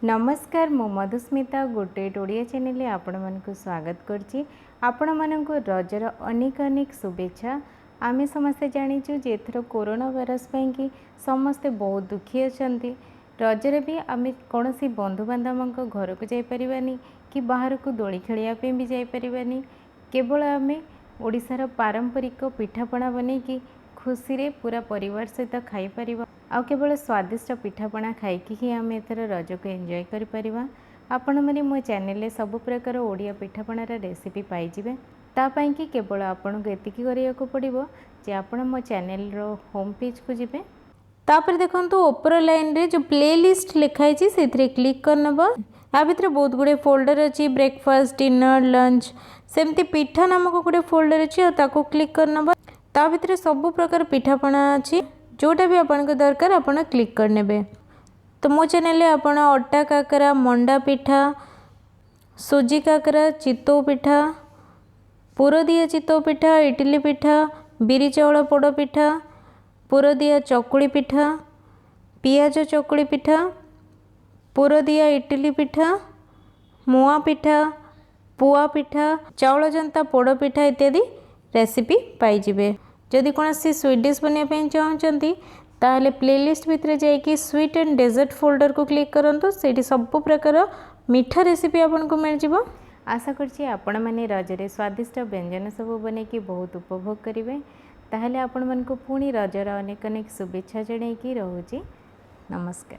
नमस्कार मु मधुस्मिता गोटेट ओडिया चैनल आपण मानक स्वागत करछि। आपण मानक रजर अनेक अनेक शुभेच्छा। आमे समस्ते जानिछु जे एथर कोरोना वायरस पई कि समस्ते बहुत दुखी अछंती। रजरे भी आमे कोनोसी बंधु बांधव घर को जाई परिबानी कि बाहर को दोली खेलिया पे भी जाई परिबानी। केवल आमे ओडिसार पारंपरिक पिठापଣା बनै कि खुशी रे पूरा परिवार सहित खाई परिबा। आ केवल स्वादिष्ट पिठापଣା खाइकी ही आम एथर रज को एंजॉय करि परिबा। आपण माने मो चैनल रे सब प्रकार ओडिया पिठापଣାर रेसिपी पाइजिबे। ता पई कि केवल आपण को एतिकी करिया को पड़िबो जे आपण मो चैनल रो होम पेज को जिबे। तापर देखंतु ऊपर लाइन रे जो प्लेलिस्ट लिखाई छी सेथरे क्लिक करनबो। आ भितर बहुत गुडे फोल्डर अछि, ब्रेकफास्ट, डिनर, लंच, सेमती पिठा नामक गुडे फोल्डर अछि आ ताको क्लिक करनबो। ता भितर सब प्रकार पिठापଣା अछि, जोटा भी आपन को दरकार आपन क्लिक करनेबे। तो मो चैनल रे आपन अट्टा काकरा, मंडा पिठा, सुजी काकरा, चितो पिठा, पुर दिया चितो पिठा, इडली पिठा, बिरी चाउल पोड़ पिठा, पुर दिया चकुली पिठा, पियाज चकुली पिठा, पुर दिया इडली पिठा, मुआ पिठा, पुआ पिठा, चाउल जंता पोड़ पिठा इत्यादि रेसिपी पाई जिबे। जदि कौन सी स्वीट डिश बनवाई चाहते ताहले प्लेलिस्ट भितर जाइए स्वीट एंड डेजर्ट फोल्डर को क्लिक करूँ। से सब प्रकार मीठा रेसिपी आपन को मिल जाव। आशा करछि आपण माने रजरे स्वादिष्ट व्यंजन सब बनैकी बहुत उपभोग करेंगे। ताहले आपण मन को पुणी रजर अनेक अनेक शुभेच्छा जणाइकी रहुछि। नमस्कार।